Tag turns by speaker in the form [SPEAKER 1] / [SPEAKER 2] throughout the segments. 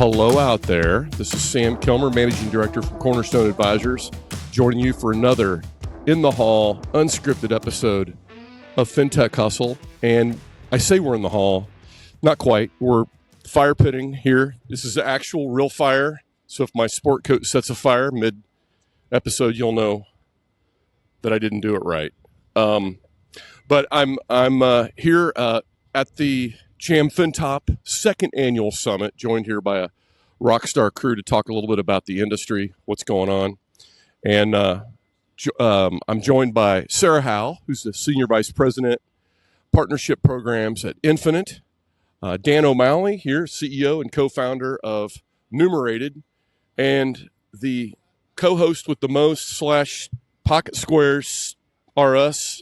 [SPEAKER 1] hello out there. This is Sam Kilmer, Managing Director from Cornerstone Advisors, joining you for another In the Hall, unscripted episode of FinTech Hustle. And I say we're in the hall, not quite. We're fire pitting here. This is actual real fire. So if my sport coat sets a fire mid-episode, you'll know that I didn't do it right. But I'm here at the JAM Fintop second annual summit, joined here by a rock star crew to talk a little bit about the industry, what's going on. And I'm joined by Sarah Howell, who's the Senior Vice President, Partnership Programs at Infinite. Dan O'Malley here, CEO and co-founder of Numerated, and the co-host with the most / Pocket Squares are us,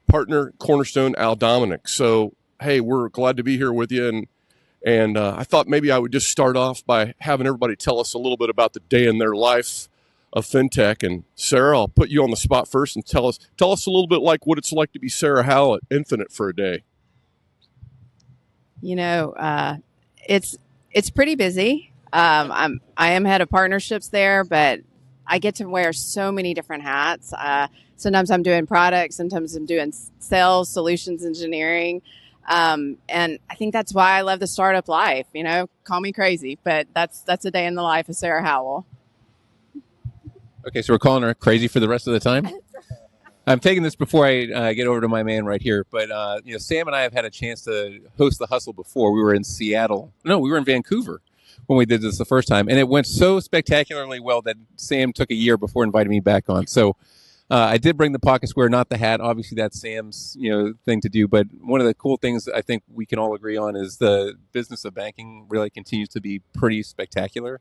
[SPEAKER 1] partner Cornerstone, Al Dominic. So, hey, we're glad to be here with you. And I thought maybe I would just start off by having everybody tell us a little bit about the day in their life of FinTech. And Sarah, I'll put you on the spot first and tell us a little bit like what it's like to be Sarah Howell at Infinite for a day.
[SPEAKER 2] You know, it's pretty busy. I am head of partnerships there, but I get to wear so many different hats. Sometimes I'm doing products, sometimes I'm doing sales, solutions engineering. And I think that's why I love the startup life. You know, call me crazy, but that's a day in the life of Sarah Howell.
[SPEAKER 3] Okay, so we're calling her crazy for the rest of the time? I'm taking this before I get over to my man right here. But, Sam and I have had a chance to host the Hustle before. We were in Seattle. No, we were in Vancouver when we did this the first time. And it went so spectacularly well that Sam took a year before inviting me back on. So I did bring the pocket square, not the hat. Obviously, that's Sam's thing to do. But one of the cool things I think we can all agree on is the business of banking really continues to be pretty spectacular.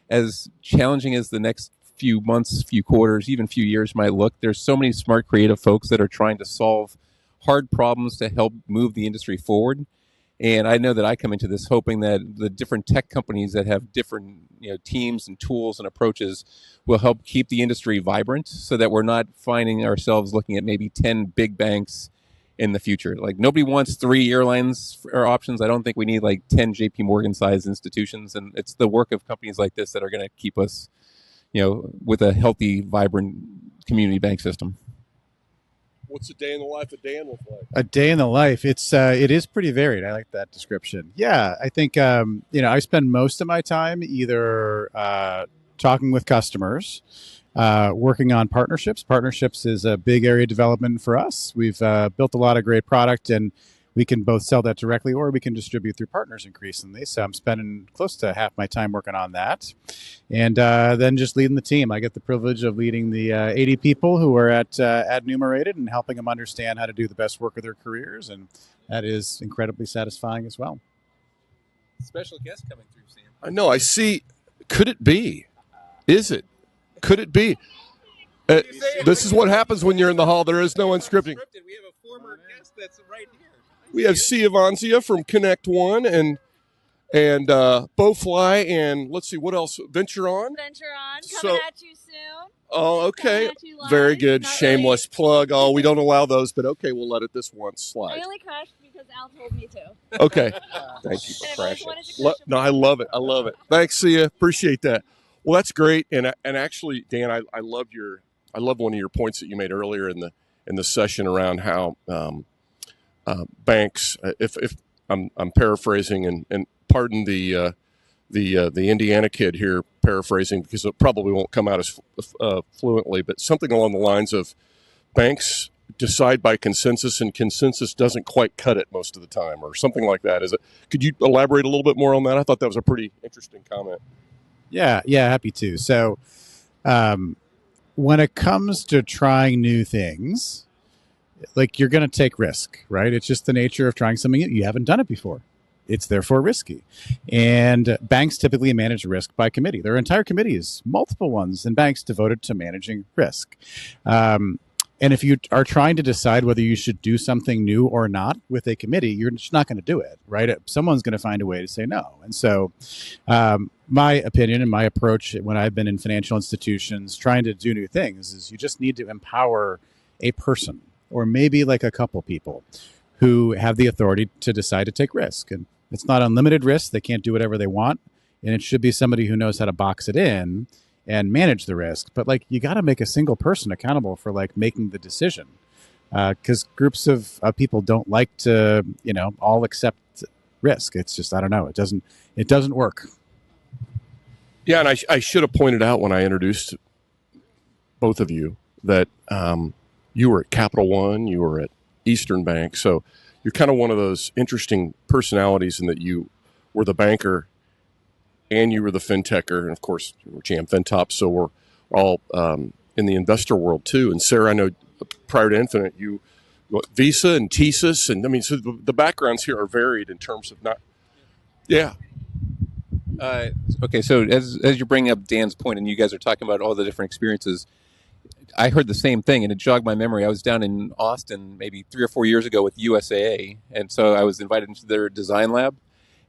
[SPEAKER 3] As challenging as the next few months, few quarters, even few years might look, there's so many smart, creative folks that are trying to solve hard problems to help move the industry forward. And I know that I come into this hoping that the different tech companies that have different teams and tools and approaches will help keep the industry vibrant so that we're not finding ourselves looking at maybe 10 big banks in the future. Like, nobody wants 3 airlines or options. I don't think we need like 10 JP Morgan sized institutions. And it's the work of companies like this that are going to keep us with a healthy, vibrant community bank system.
[SPEAKER 1] What's a day in the life of Dan look like?
[SPEAKER 4] A day in the life. It is pretty varied. I like that description. Yeah, I think I spend most of my time either talking with customers, working on partnerships. Partnerships is a big area of development for us. We've built a lot of great product, and we can both sell that directly or we can distribute through partners increasingly. So I'm spending close to half my time working on that. And then just leading the team. I get the privilege of leading the 80 people who are at Numerated and helping them understand how to do the best work of their careers. And that is incredibly satisfying as well.
[SPEAKER 3] Special guest coming through, Sam.
[SPEAKER 1] I know. I see. Could it be? Is it? Could it be? This is what happens when you're in the hall. There is no unscripting.
[SPEAKER 3] We have a former guest that's right here.
[SPEAKER 1] We have Sia Vanzia from Connect One and Bowfly, and let's see what else. Venture On
[SPEAKER 5] coming at you soon.
[SPEAKER 1] Oh, okay, very good. Shameless plug. Oh, we don't allow those, but okay, we'll let it this once slide.
[SPEAKER 5] I only crashed because Al told me to.
[SPEAKER 1] Okay, thank you for crashing. No, I love it. Thanks, Sia. Appreciate that. Well, that's great, and actually, Dan, I love one of your points that you made earlier in the session around how. Banks, if I'm paraphrasing, and pardon the Indiana kid here paraphrasing because it probably won't come out as fluently, but something along the lines of banks decide by consensus and consensus doesn't quite cut it most of the time, or something like that. Is it? Could you elaborate a little bit more on that? I thought that was a pretty interesting comment.
[SPEAKER 4] Yeah, happy to. So when it comes to trying new things, like, you're going to take risk, right? It's just the nature of trying something. You haven't done it before. It's therefore risky. And banks typically manage risk by committee. Their entire committee is multiple ones and banks devoted to managing risk. And if you are trying to decide whether you should do something new or not with a committee, you're just not going to do it, right? Someone's going to find a way to say no. And so my opinion and my approach when I've been in financial institutions trying to do new things is you just need to empower a person, or maybe like a couple people who have the authority to decide to take risk. And It's not unlimited risk. They can't do whatever they want. And it should be somebody who knows how to box it in and manage the risk. But like, you got to make a single person accountable for like making the decision. Because groups of people don't like to, all accept risk. It's just, I don't know. It doesn't work.
[SPEAKER 1] Yeah, and I should have pointed out when I introduced both of you that you were at Capital One, you were at Eastern Bank, so you're kind of one of those interesting personalities in that you were the banker and you were the fintech-er, and of course, we're JAM Fintop, so we're all in the investor world too. And Sarah, I know prior to Infinite, you Visa and TSYS, and I mean, so the backgrounds here are varied in terms of not, yeah.
[SPEAKER 3] Okay, so as you're bringing up Dan's point, and you guys are talking about all the different experiences, I heard the same thing, and it jogged my memory. I was down in Austin maybe 3 or 4 years ago with USAA, and so I was invited into their design lab,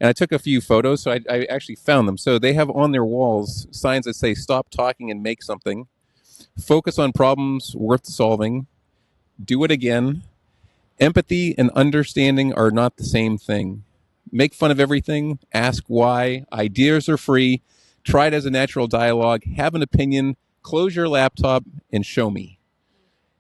[SPEAKER 3] and I took a few photos, so I actually found them. So they have on their walls signs that say, "Stop talking and make something," "Focus on problems worth solving," "Do it again," "Empathy and understanding are not the same thing," "Make fun of everything," "Ask why," "Ideas are free," "Try it as a natural dialogue," "Have an opinion," "Close your laptop," and "Show me."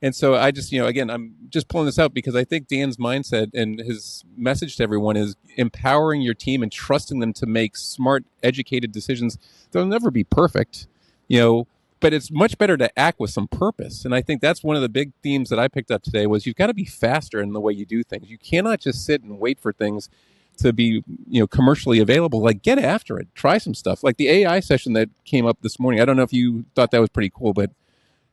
[SPEAKER 3] And so I just, again, I'm just pulling this out because I think Dan's mindset and his message to everyone is empowering your team and trusting them to make smart, educated decisions. They'll never be perfect, but it's much better to act with some purpose. And I think that's one of the big themes that I picked up today was you've got to be faster in the way you do things. You cannot just sit and wait for things to be, commercially available. Like, get after it. Try some stuff. Like the AI session that came up this morning. I don't know if you thought that was pretty cool, but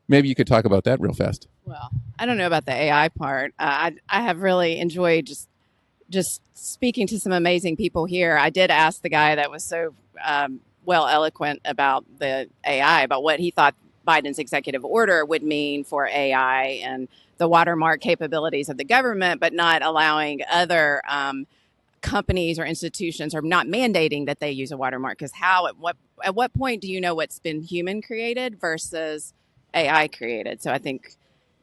[SPEAKER 3] maybe you could talk about that real fast.
[SPEAKER 2] Well, I don't know about the AI part. I have really enjoyed just speaking to some amazing people here. I did ask the guy that was so well eloquent about the AI, about what he thought Biden's executive order would mean for AI and the watermark capabilities of the government, but not allowing other companies or institutions, or not mandating that they use a watermark. Because at what point do you know what's been human created versus AI created? So I think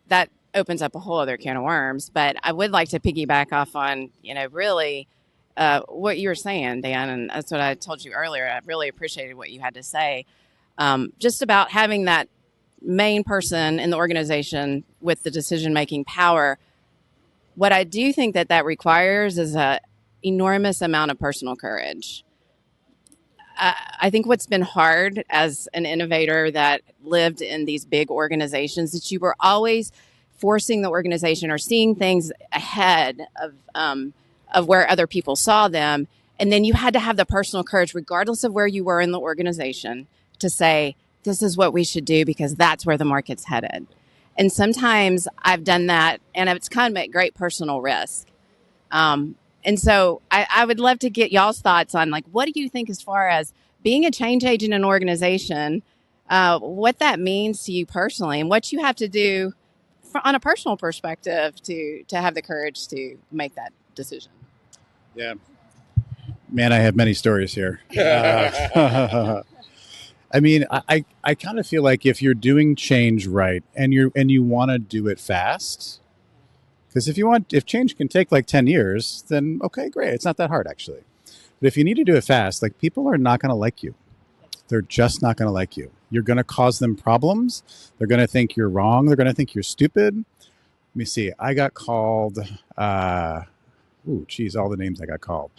[SPEAKER 2] that opens up a whole other can of worms. But I would like to piggyback off on, really what you were saying, Dan, and that's what I told you earlier. I really appreciated what you had to say, just about having that main person in the organization with the decision-making power. What I do think that requires is a enormous amount of personal courage. I think what's been hard as an innovator that lived in these big organizations, that you were always forcing the organization or seeing things ahead of where other people saw them. And then you had to have the personal courage, regardless of where you were in the organization, to say, this is what we should do because that's where the market's headed. And sometimes I've done that, and it's kind of at great personal risk. And so I would love to get y'all's thoughts on, like, what do you think as far as being a change agent in an organization, what that means to you personally, and what you have to do on a personal perspective to have the courage to make that decision?
[SPEAKER 4] Yeah. Man, I have many stories here. I mean, I kind of feel like if you're doing change right and you want to do it fast, because if change can take like 10 years, then okay, great. It's not that hard, actually. But if you need to do it fast, like, people are not going to like you. They're just not going to like you. You're going to cause them problems. They're going to think you're wrong. They're going to think you're stupid. Let me see. I got called. All the names I got called.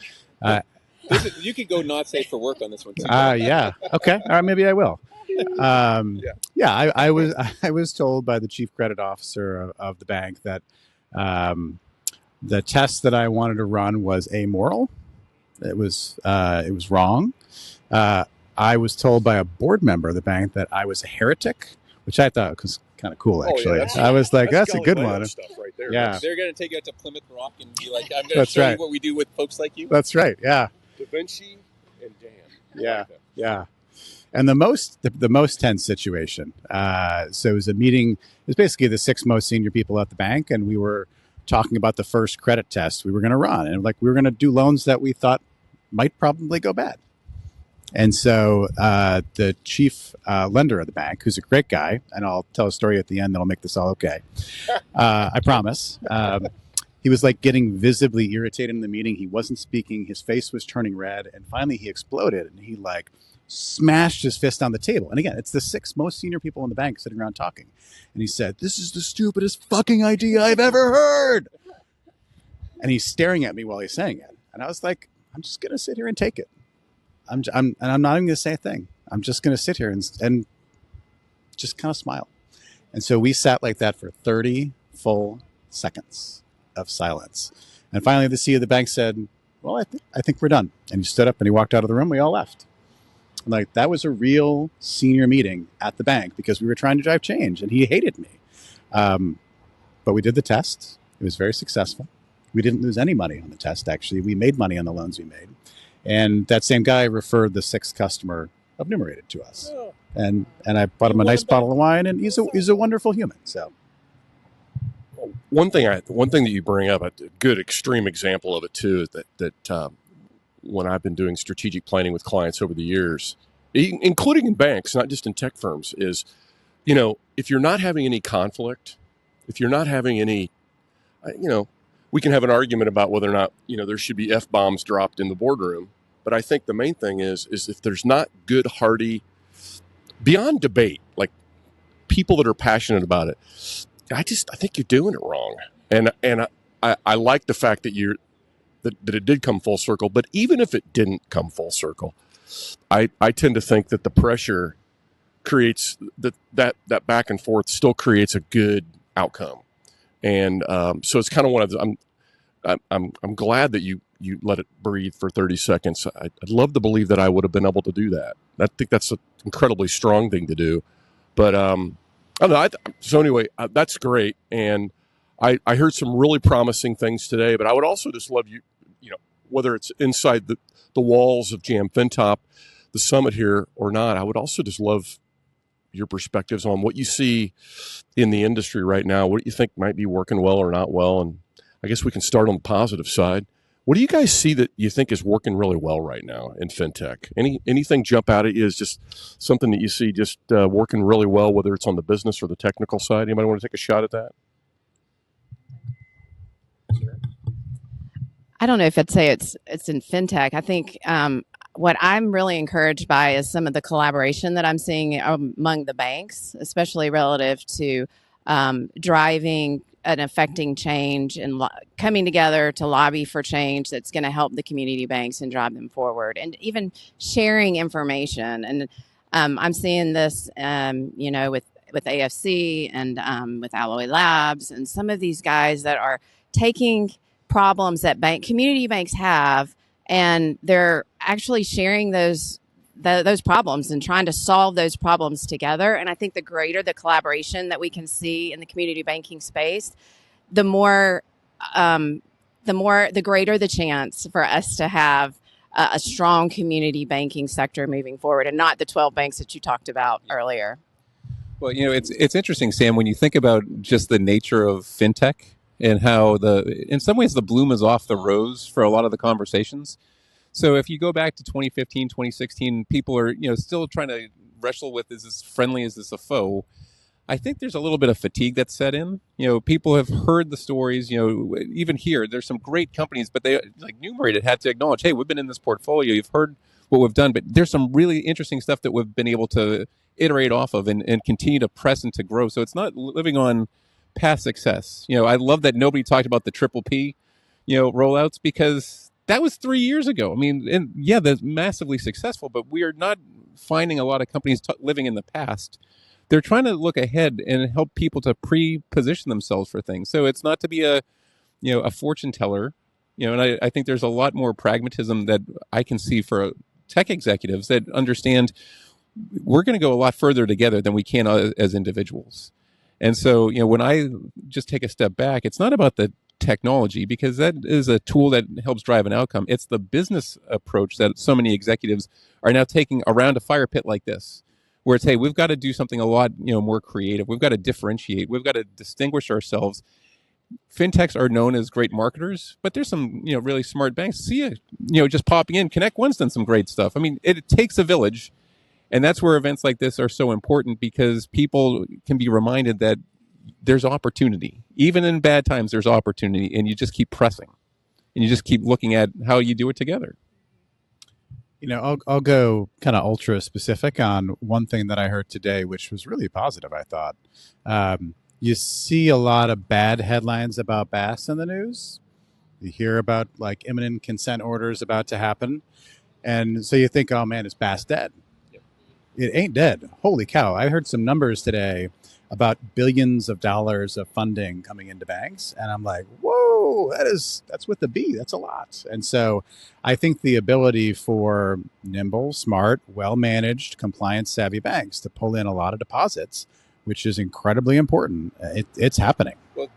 [SPEAKER 3] You could go not safe for work on this one too.
[SPEAKER 4] Yeah. Okay. All right. Maybe I will. I was told by the chief credit officer of the bank that the test that I wanted to run was amoral. It was wrong. I was told by a board member of the bank that I was a heretic, which I thought was kind of cool, actually. I was like, that's a good one.
[SPEAKER 1] Stuff right there.
[SPEAKER 4] Yeah.
[SPEAKER 3] They're going to take you out to Plymouth Rock and be like, I'm going to show you what we do with folks like you.
[SPEAKER 4] That's right. Yeah.
[SPEAKER 1] Da Vinci and Dan.
[SPEAKER 4] Yeah. Yeah. And the most tense situation. So it was a meeting. It was basically the 6 most senior people at the bank, and we were talking about the first credit test we were going to run, and we were going to do loans that we thought might probably go bad. And so the chief lender of the bank, who's a great guy, and I'll tell a story at the end that'll make this all okay. I promise. He was like getting visibly irritated in the meeting. He wasn't speaking. His face was turning red. And finally he exploded and he like smashed his fist on the table. And again, it's the 6 most senior people in the bank sitting around talking. And he said, "This is the stupidest fucking idea I've ever heard." And he's staring at me while he's saying it. And I was like, I'm just going to sit here and take it. I'm not even going to say a thing. I'm just going to sit here and just kind of smile. And so we sat like that for 30 full seconds of silence. And finally, the CEO of the bank said, "Well, I think we're done." And he stood up and he walked out of the room. We all left. Like, that was a real senior meeting at the bank because we were trying to drive change, and he hated me. But we did the test. It was very successful. We didn't lose any money on the test, actually. We made money on the loans we made. And that same guy referred the 6th customer of Numerated to us. And I bought him a nice bottle of wine, and he's a wonderful human. So
[SPEAKER 1] one thing that you bring up, a good extreme example of it too, that when I've been doing strategic planning with clients over the years, including in banks, not just in tech firms, is, if you're not having any conflict, if you're not having any, we can have an argument about whether or not, there should be F-bombs dropped in the boardroom. But I think the main thing is if there's not good, hearty, beyond debate, like people that are passionate about it, I think you're doing it wrong. And I like the fact that that it did come full circle. But even if it didn't come full circle, I tend to think that the pressure creates that back and forth still creates a good outcome. And so it's kind of one of the, I'm glad that you let it breathe for 30 seconds. I'd love to believe that I would have been able to do that. I think that's an incredibly strong thing to do. But I don't know. So anyway, that's great. And I heard some really promising things today. But I would also just love you, whether it's inside the walls of JAM Fintop, the summit here or not, I would also just love your perspectives on what you see in the industry right now. What you think might be working well or not well. And I guess we can start on the positive side. What do you guys see that you think is working really well right now in fintech? Anything jump out at you as just something that you see just working really well, whether it's on the business or the technical side? Anybody want to take a shot at that?
[SPEAKER 2] I don't know if I'd say it's in fintech. I think what I'm really encouraged by is some of the collaboration that I'm seeing among the banks, especially relative to driving and affecting change and coming together to lobby for change that's going to help the community banks and drive them forward, and even sharing information. And I'm seeing this, with AFC and with Alloy Labs and some of these guys that are taking problems that community banks have, and they're actually sharing those problems and trying to solve those problems together. And I think the greater the collaboration that we can see in the community banking space, the greater the chance for us to have a strong community banking sector moving forward, and not the 12 banks that you talked about earlier.
[SPEAKER 3] Well, it's interesting, Sam, when you think about just the nature of fintech and how in some ways the bloom is off the rose for a lot of the conversations. So if you go back to 2015, 2016, people are, still trying to wrestle with, is this friendly? Is this a foe? I think there's a little bit of fatigue that's set in. People have heard the stories, even here, there's some great companies, but they, like Numerated, had to acknowledge, hey, we've been in this portfolio. You've heard what we've done, but there's some really interesting stuff that we've been able to iterate off of and continue to press and to grow. So it's not living on past success. I love that nobody talked about the triple P, rollouts, because that was 3 years ago. I mean, and yeah, that's massively successful, but we are not finding a lot of companies living in the past. They're trying to look ahead and help people to pre-position themselves for things. So it's not to be a fortune teller, and I think there's a lot more pragmatism that I can see for tech executives that understand we're going to go a lot further together than we can as individuals. And so, when I just take a step back, it's not about the technology, because that is a tool that helps drive an outcome. It's the business approach that so many executives are now taking around a fire pit like this, where it's, hey, we've got to do something a lot more creative. We've got to differentiate. We've got to distinguish ourselves. Fintechs are known as great marketers, but there's some really smart banks. See just popping in. Connect One's done some great stuff. I mean, it takes a village. And that's where events like this are so important, because people can be reminded that there's opportunity. Even in bad times, there's opportunity, and you just keep pressing, and you just keep looking at how you do it together.
[SPEAKER 4] I'll go kind of ultra specific on one thing that I heard today, which was really positive, I thought. You see a lot of bad headlines about BaaS in the news. You hear about like imminent consent orders about to happen. And so you think, oh man, is BaaS dead? Yep. It ain't dead. Holy cow. I heard some numbers today about billions of dollars of funding coming into banks. And I'm like, whoa, that's with the B. That's a lot. And so I think the ability for nimble, smart, well-managed, compliance-savvy banks to pull in a lot of deposits, which is incredibly important, it's happening.
[SPEAKER 3] Well,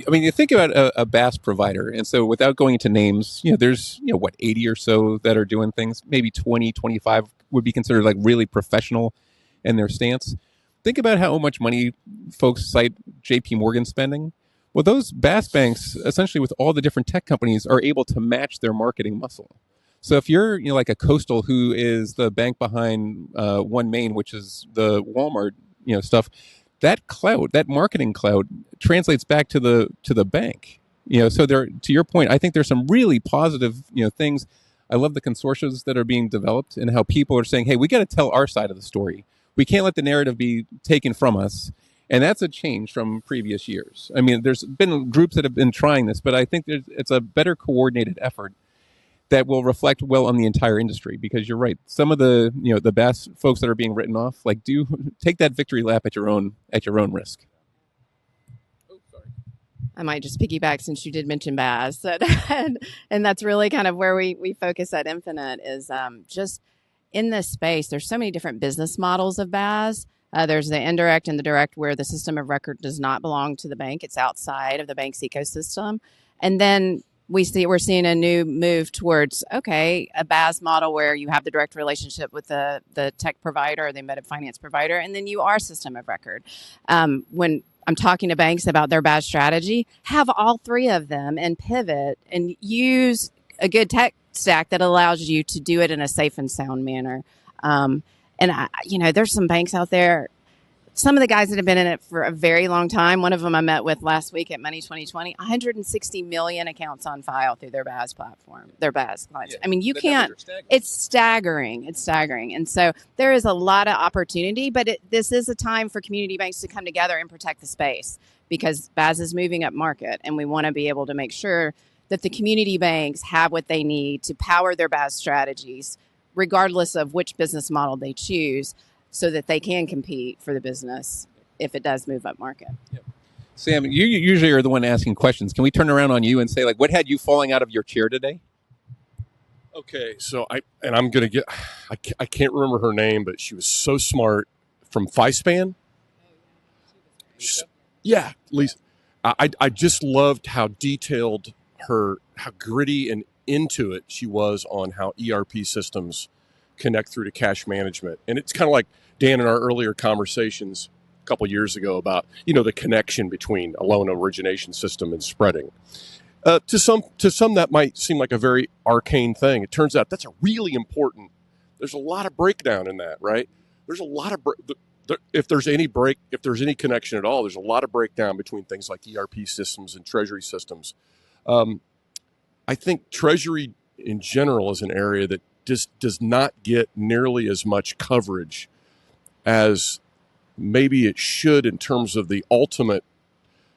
[SPEAKER 3] I mean, you think about a BaaS provider. And so without going into names, there's, 80 or so that are doing things. Maybe 20, 25 would be considered like really professional in their stance. Think about how much money folks cite JP Morgan spending. Well, those BaaS banks, essentially with all the different tech companies, are able to match their marketing muscle. So if you're like a Coastal, who is the bank behind One Main, which is the Walmart stuff, that cloud, that marketing cloud, translates back to the bank. So there, to your point, I think there's some really positive things. I love the consortiums that are being developed and how people are saying, hey, we got to tell our side of the story. We can't let the narrative be taken from us. And that's a change from previous years. I mean, there's been groups that have been trying this, but I think it's a better coordinated effort that will reflect well on the entire industry. Because you're right, some of the the BaaS folks that are being written off, like, do take that victory lap at your own risk.
[SPEAKER 2] Oh, sorry. I might just piggyback since you did mention BaaS, and that's really kind of where we focus at Infinite is just in this space. There's so many different business models of BaaS. There's the indirect and the direct, where the system of record does not belong to the bank. It's outside of the bank's ecosystem. And then we're seeing a new move towards, a BaaS model where you have the direct relationship with the tech provider or the embedded finance provider, and then you are system of record. When I'm talking to banks about their BaaS strategy, have all three of them and pivot and use a good tech stack that allows you to do it in a safe and sound manner. There's some banks out there, some of the guys that have been in it for a very long time. One of them I met with last week at Money 2020, 160 million accounts on file through their BaaS platform, their BaaS clients. Yeah, I mean, you can't, it's staggering. It's staggering. And so there is a lot of opportunity, but this is a time for community banks to come together and protect the space, because BaaS is moving up market, and we want to be able to make sure that the community banks have what they need to power their BaaS strategies, regardless of which business model they choose, so that they can compete for the business if it does move up market.
[SPEAKER 3] Yep. Sam, you usually are the one asking questions. Can we turn around on you and say, like, what had you falling out of your chair today?
[SPEAKER 1] Okay, so I can't remember her name, but she was so smart, from FiSpan. Yeah, Lisa. I just loved how detailed how gritty and into it she was on how ERP systems connect through to cash management. And it's kind of like Dan in our earlier conversations a couple years ago about, the connection between a loan origination system and spreading. To some that might seem like a very arcane thing. It turns out that's a really important. There's a lot of breakdown in that, right? There's a lot of if there's any connection at all, there's a lot of breakdown between things like ERP systems and treasury systems. I think treasury in general is an area that just does not get nearly as much coverage as maybe it should in terms of the ultimate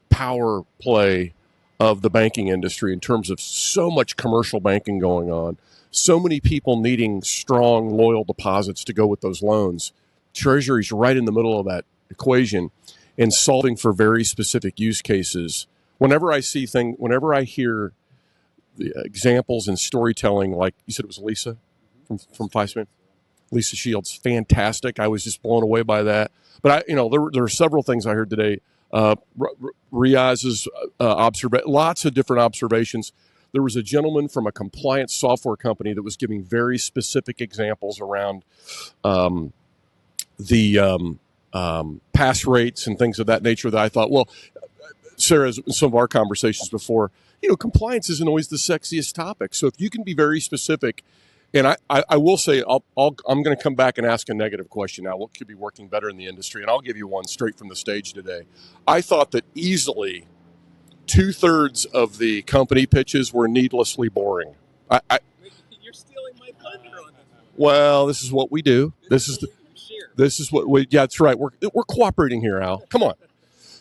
[SPEAKER 1] power play of the banking industry, in terms of so much commercial banking going on, so many people needing strong, loyal deposits to go with those loans. Treasury's right in the middle of that equation and solving for very specific use cases. Whenever I hear the examples and storytelling, like you said, it was Lisa from FiSpan. Lisa Shields, fantastic. I was just blown away by that. But there were several things I heard today. Riaz's lots of different observations. There was a gentleman from a compliance software company that was giving very specific examples around the pass rates and things of that nature that I thought, well, Sarah, in some of our conversations before, compliance isn't always the sexiest topic. So if you can be very specific And I will say I'm going to come back and ask a negative question now. What could be working better in the industry? And I'll give you one straight from the stage today. I thought that easily 2/3 of the company pitches were needlessly boring.
[SPEAKER 3] You're stealing my thunder on this one.
[SPEAKER 1] Well, this is what we do. This is what we. Yeah, that's right. We're cooperating here, Al. Come on.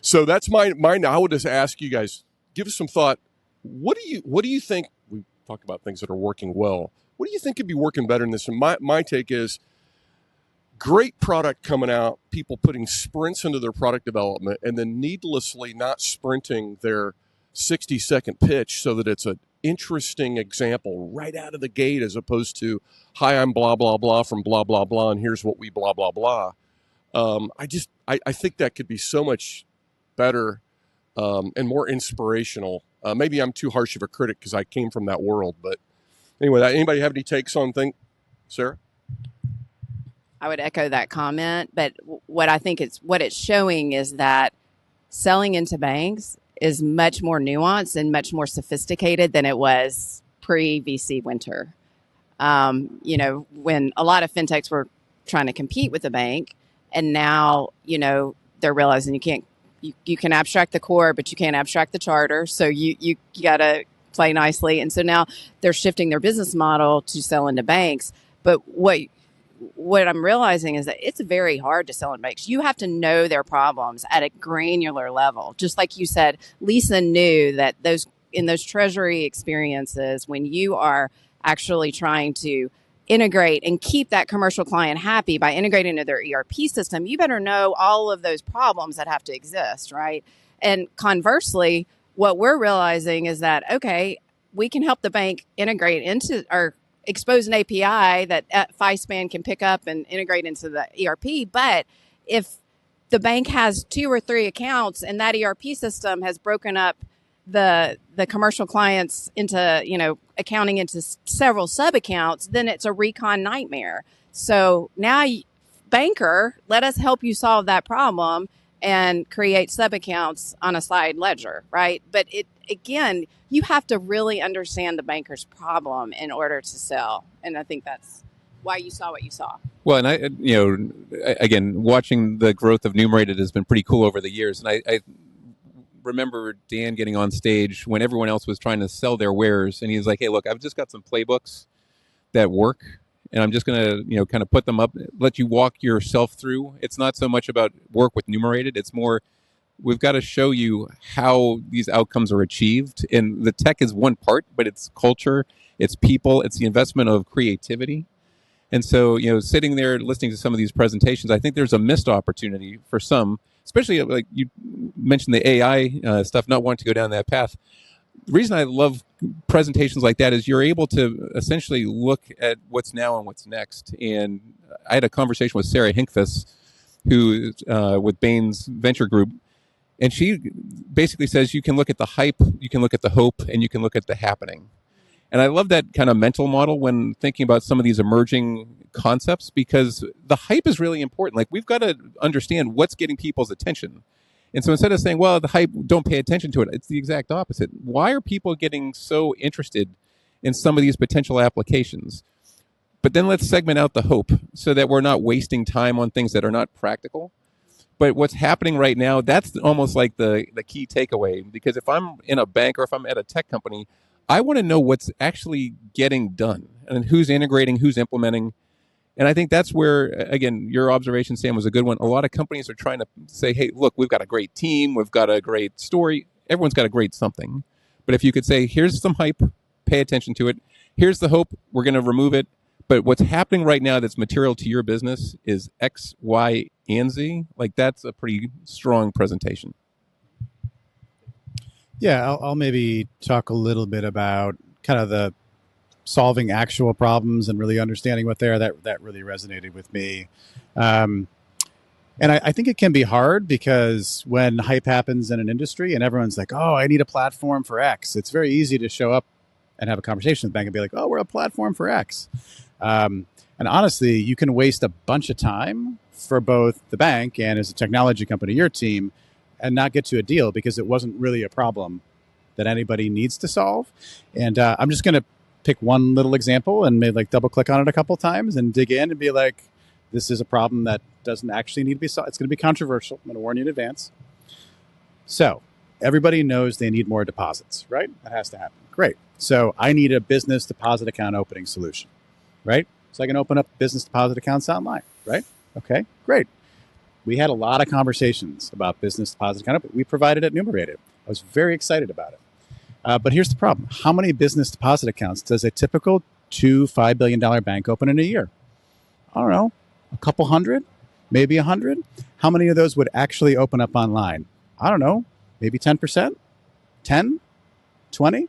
[SPEAKER 1] So that's my. I would just ask you guys, give us some thought. What do you think? We talked about things that are working well. What do you think could be working better in this? And my take is great product coming out, people putting sprints into their product development, and then needlessly not sprinting their 60-second pitch so that it's an interesting example right out of the gate as opposed to, hi, I'm blah, blah, blah from blah, blah, blah, and here's what we blah, blah, blah. I think that could be so much better and more inspirational. Maybe I'm too harsh of a critic because I came from that world. But anyway, anybody have any takes on things? Sarah?
[SPEAKER 2] I would echo that comment, but what I think what it's showing is that selling into banks is much more nuanced and much more sophisticated than it was pre-VC winter. When a lot of fintechs were trying to compete with the bank, and now they're realizing you can abstract the core, but you can't abstract the charter. So you got to play nicely, and so now they're shifting their business model to sell into banks. But what I'm realizing is that it's very hard to sell in banks. You have to know their problems at a granular level. Just like you said, Lisa knew that in those treasury experiences, when you are actually trying to integrate and keep that commercial client happy by integrating into their ERP system, you better know all of those problems that have to exist, right? And conversely, what we're realizing is that, okay, we can help the bank integrate into our expose an API that FiSpan can pick up and integrate into the ERP. But if the bank has 2 or 3 accounts and that ERP system has broken up the commercial clients into, accounting into several sub accounts, then it's a recon nightmare. So now, banker, let us help you solve that problem and create sub accounts on a side ledger, right? But again, you have to really understand the banker's problem in order to sell. And I think that's why you saw what you saw.
[SPEAKER 3] Well, and again, watching the growth of Numerated has been pretty cool over the years. And I remember Dan getting on stage when everyone else was trying to sell their wares. And he was like, hey, look, I've just got some playbooks that work. And I'm just going to, kind of put them up, let you walk yourself through. It's not so much about work with Numerated. It's more, we've got to show you how these outcomes are achieved. And the tech is one part, but it's culture, it's people, it's the investment of creativity. And so, sitting there listening to some of these presentations, I think there's a missed opportunity for some, especially like you mentioned the AI stuff, not wanting to go down that path. The reason I love presentations like that is you're able to essentially look at what's now and what's next. And I had a conversation with Sarah Hinkfus, who with Bain's Venture Group, and she basically says you can look at the hype, you can look at the hope, and you can look at the happening. And I love that kind of mental model when thinking about some of these emerging concepts, because the hype is really important. Like, we've got to understand what's getting people's attention. And so instead of saying, well, the hype, don't pay attention to it, it's the exact opposite. Why are people getting so interested in some of these potential applications? But then let's segment out the hope so that we're not wasting time on things that are not practical. But what's happening right now, that's almost like the key takeaway. Because if I'm in a bank or if I'm at a tech company, I want to know what's actually getting done and who's integrating, who's implementing. And I think that's where, again, your observation, Sam, was a good one. A lot of companies are trying to say, hey, look, we've got a great team. We've got a great story. Everyone's got a great something. But if you could say, here's some hype, pay attention to it. Here's the hope, we're going to remove it. But what's happening right now that's material to your business is X, Y, and Z. Like, that's a pretty strong presentation.
[SPEAKER 4] Yeah, I'll maybe talk a little bit about kind of the solving actual problems and really understanding what they are. That really resonated with me. And I think it can be hard because when hype happens in an industry and everyone's like, oh, I need a platform for X, it's very easy to show up and have a conversation with the bank and be like, oh, we're a platform for X. And honestly, you can waste a bunch of time for both the bank and as a technology company, your team, and not get to a deal because it wasn't really a problem that anybody needs to solve. And I'm just going to pick one little example and maybe like double click on it a couple times and dig in and be like, this is a problem that doesn't actually need to be solved. It's going to be controversial. I'm going to warn you in advance. So everybody knows they need more deposits, right? That has to happen. Great. So I need a business deposit account opening solution, right? So I can open up business deposit accounts online, right? Okay, great. We had a lot of conversations about business deposit account opening. We provided it enumerated. I was very excited about it. But here's the problem. How many business deposit accounts does a typical $5 billion bank open in a year? I don't know, a couple hundred, maybe 100. How many of those would actually open up online? I don't know, maybe 10%, 10, 20.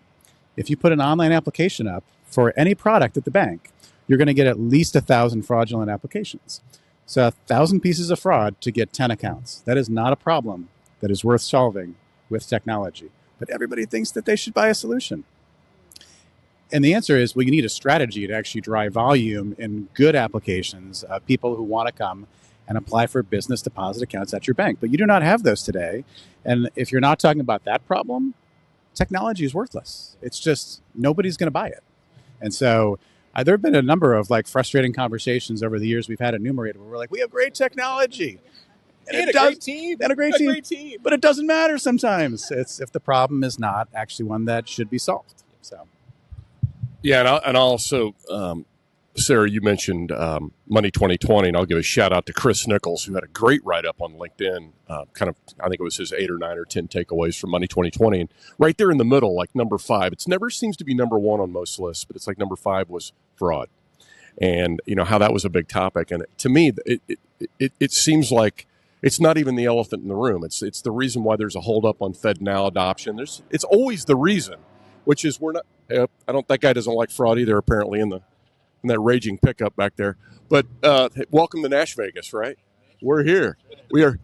[SPEAKER 4] If you put an online application up for any product at the bank, you're going to get at least 1,000 fraudulent applications. So 1,000 pieces of fraud to get 10 accounts. That is not a problem that is worth solving with technology. But everybody thinks that they should buy a solution. And the answer is, well, you need a strategy to actually drive volume in good applications, people who want to come and apply for business deposit accounts at your bank. But you do not have those today. And if you're not talking about that problem, technology is worthless. It's just nobody's going to buy it. And so there have been a number of like frustrating conversations over the years we've had at Numerated where we're like, we have great technology. And a great team. But it doesn't matter sometimes. It's if the problem is not actually one that should be solved. So,
[SPEAKER 1] yeah, and also, Sarah, you mentioned Money 2020, and I'll give a shout out to Chris Nichols, who had a great write up on LinkedIn. I think it was his 8 or 9 or 10 takeaways from Money 2020, and right there in the middle, like number 5. It's never seems to be number 1 on most lists, but it's like number 5 was fraud, and how that was a big topic. And to me, it seems like it's not even the elephant in the room. It's the reason why there's a holdup on FedNow adoption. It's always the reason, which is we're not. I don't. That guy doesn't like fraud either. Apparently, in that raging pickup back there. But welcome to Nash Vegas, right? We're here. We are.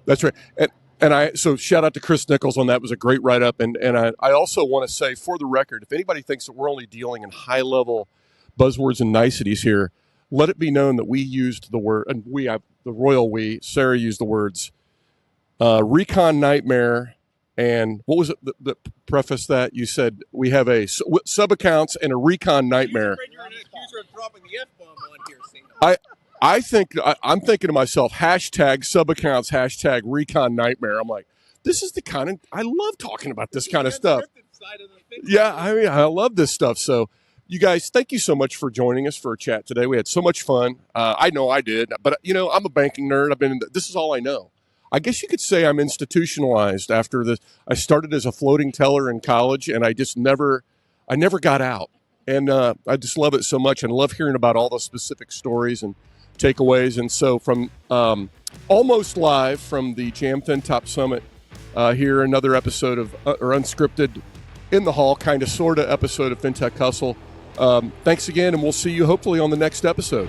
[SPEAKER 1] That's right. So shout out to Chris Nichols on that. It was a great write up. And I also want to say, for the record, if anybody thinks that we're only dealing in high level buzzwords and niceties here, let it be known that we used the word, and the royal we, Sarah used the words recon nightmare, and what was it that prefaced that? You said we have a sub accounts and a recon nightmare. I'm thinking to myself, hashtag sub accounts, hashtag recon nightmare. I'm like, this is the kind of, I love talking about this kind of stuff. Yeah, I mean, I love this stuff. So, you guys, thank you so much for joining us for a chat today. We had so much fun. I know I did, but I'm a banking nerd. This is all I know. I guess you could say I'm institutionalized after this. I started as a floating teller in college, and I never got out. And I just love it so much, and love hearing about all the specific stories and takeaways. And so from almost live from the JAM Fintop Summit, here another episode of or unscripted in the hall, kind of, sort of episode of FinTech Hustle. Thanks again, and we'll see you hopefully on the next episode.